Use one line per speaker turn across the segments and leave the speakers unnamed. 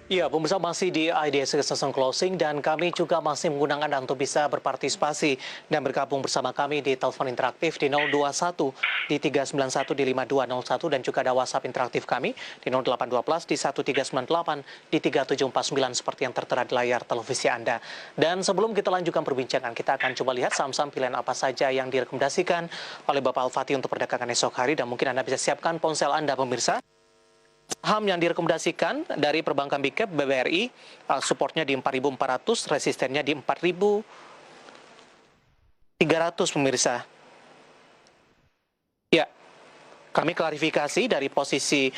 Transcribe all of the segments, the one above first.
Ya, pemirsa masih di IDS Session Closing dan kami juga masih menggunakan Anda untuk bisa berpartisipasi dan bergabung bersama kami di telepon interaktif di 021 di 391 di 5201 dan juga ada WhatsApp interaktif kami di 0812 di 1398 di 3749 seperti yang tertera di layar televisi Anda. Dan sebelum kita lanjutkan perbincangan, kita akan coba lihat saham-saham pilihan apa saja yang direkomendasikan oleh Bapak Al-Fatih untuk perdagangan esok hari dan mungkin Anda bisa siapkan ponsel Anda pemirsa. Saham yang direkomendasikan dari perbankan Big Cap BBRI, supportnya di 4.400, resistennya di 4.300 pemirsa. Ya, kami klarifikasi dari posisi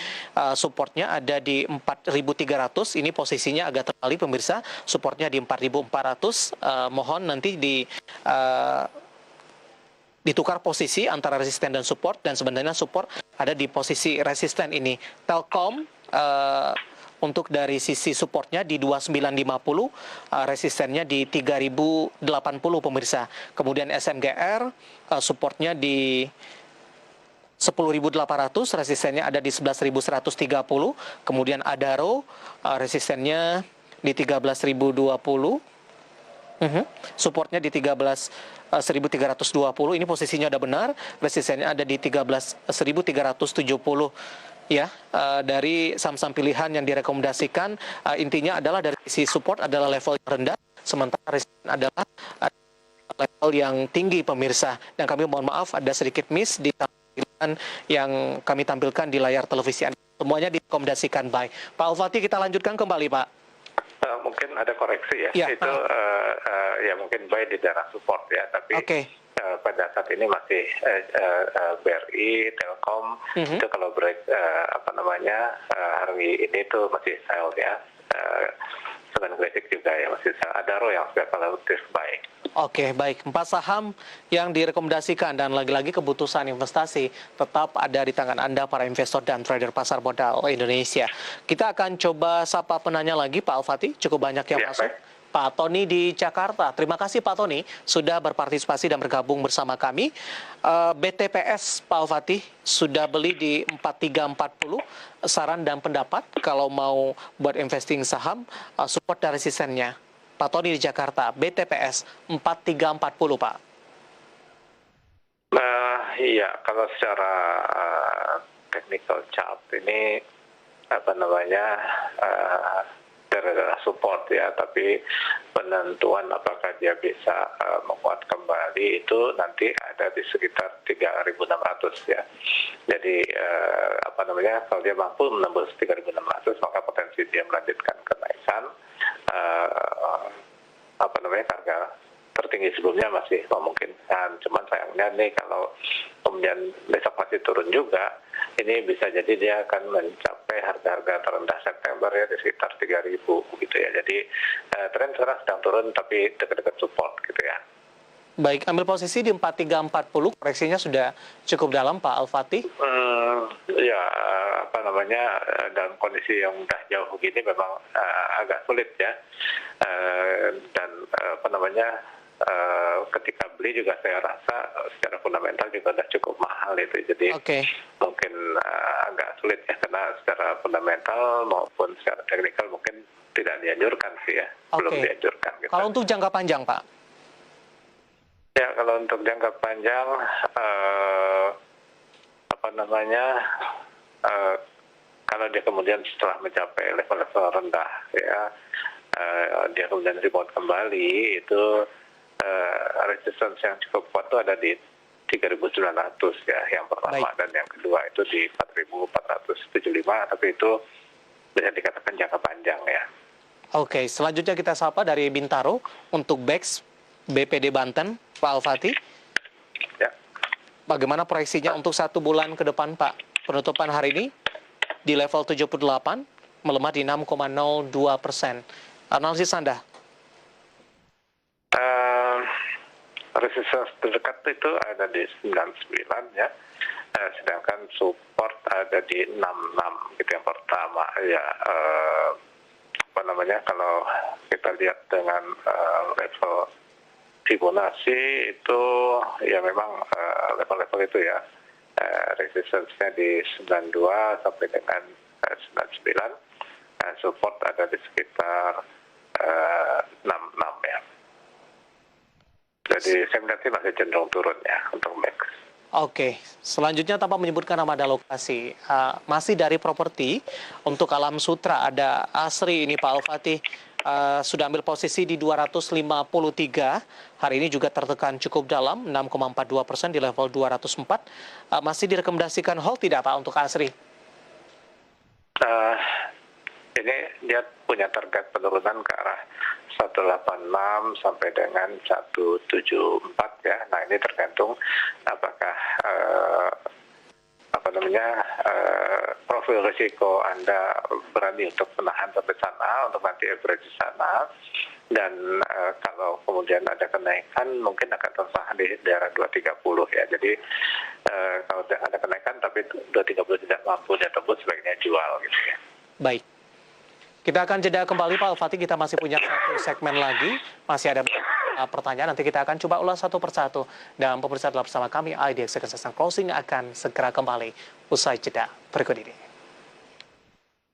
supportnya ada di 4.300, ini posisinya agak terbalik pemirsa, supportnya di 4.400, mohon nanti ditukar posisi antara resisten dan support, dan sebenarnya support ada di posisi resisten ini. Telkom untuk dari sisi supportnya di 2950, resistennya di 3080 pemirsa. Kemudian SMGR supportnya di 10.800, resistennya ada di 11.130. Kemudian Adaro resistennya di 13.020. Supportnya di 13.320, ini posisinya udah benar, resistennya ada di 13.370 ya. Dari saham-saham pilihan yang direkomendasikan, intinya adalah dari sisi support adalah level yang rendah, sementara resisten adalah level yang tinggi pemirsa. Dan kami mohon maaf ada sedikit miss di tampilan yang kami tampilkan di layar televisi Anda. Semuanya direkomendasikan buy. Pak Al-Fatih, kita lanjutkan kembali Pak.
Mungkin ada koreksi ya, itu ya mungkin buy di daerah support ya, tapi pada saat ini masih BRI, Telkom itu kalau break hari ini tuh masih sell ya, dengan Gresik juga ya masih sell. Adaro yang sudah relatif baik.
Oke, baik. 4 saham yang direkomendasikan dan lagi-lagi keputusan investasi tetap ada di tangan Anda para investor dan trader pasar modal Indonesia. Kita akan coba sapa penanya lagi Pak Al-Fatih, cukup banyak yang masuk. Baik. Pak Tony di Jakarta. Terima kasih Pak Tony sudah berpartisipasi dan bergabung bersama kami. BTPS Pak Al-Fatih sudah beli di 4340. Saran dan pendapat kalau mau buat investing saham, support dan resistennya. Pak Tony di Jakarta, BTPS 4340 Pak.
Iya, kalau secara technical chart ini daerah support ya, tapi penentuan apakah dia bisa menguat kembali itu nanti ada di sekitar 3.600 ya. Jadi kalau dia mampu menembus 3.600 maka potensi dia melanjutkan kenaikan. Harga tertinggi sebelumnya masih memungkinkan. Cuman sayangnya nih kalau kemudian besok masih turun juga, ini bisa jadi dia akan mencapai harga-harga terendah September ya di sekitar 3.000 gitu ya. Jadi tren sekarang sedang turun tapi dekat-dekat support gitu ya.
Baik, ambil posisi di 4340, koreksinya sudah cukup dalam Pak Al-Fatih?
Dalam kondisi yang udah jauh begini memang agak sulit ya. Ketika beli juga saya rasa secara fundamental juga udah cukup mahal itu. Jadi mungkin agak sulit ya, karena secara fundamental maupun secara teknikal mungkin tidak dianjurkan sih ya. Belum dianjurkan. Gitu.
Kalau untuk jangka panjang Pak?
Ya, kalau untuk jangka panjang, kalau dia kemudian setelah mencapai level-level rendah, ya, dia kemudian rebound kembali, itu resistance yang cukup kuat itu ada di 3.900 ya, yang pertama. Dan yang kedua itu di 4.475, tapi itu bisa dikatakan jangka panjang ya.
Oke, selanjutnya kita sapa dari Bintaro untuk BEX BPD Banten, Pak Al-Fatih.
Ya.
Bagaimana proyeksinya untuk 1 bulan ke depan, Pak? Penutupan hari ini di level 78, melemah di 6,02%. Analisis Anda?
Resistance terdekat itu ada di 99 ya, sedangkan support ada di 66 gitu yang pertama ya. Kalau kita lihat dengan level Fibonacci itu ya memang level-level itu ya, resistance-nya di 92 sampai dengan 99. support ada di sekitar 66 ya. Jadi saya melihat sih masih cenderung turun ya untuk MAX.
Oke, selanjutnya tanpa menyebutkan nama ada lokasi, masih dari properti untuk Alam Sutra ada Asri ini Pak Al-Fatih sudah ambil posisi di 253, hari ini juga tertekan cukup dalam 6,42% di level 204. Masih direkomendasikan hold tidak Pak untuk Asri?
Ini dia punya target penurunan ke arah 186 sampai dengan 174 ya. Nah ini tergantung apakah profil risiko Anda berani untuk menahan sampai sana, untuk nanti average sana, dan kalau kemudian ada kenaikan mungkin akan tertahan di daerah 230 ya. Jadi kalau ada kenaikan tapi 230 tidak mampu ditebus sebaiknya jual gitu ya.
Baik. Kita akan jeda kembali Pak Al-Fatih, kita masih punya satu segmen lagi, masih ada pertanyaan, nanti kita akan coba ulas satu persatu. Dan pemirsa telah bersama kami, IDX Closing akan segera kembali usai jeda berikut ini.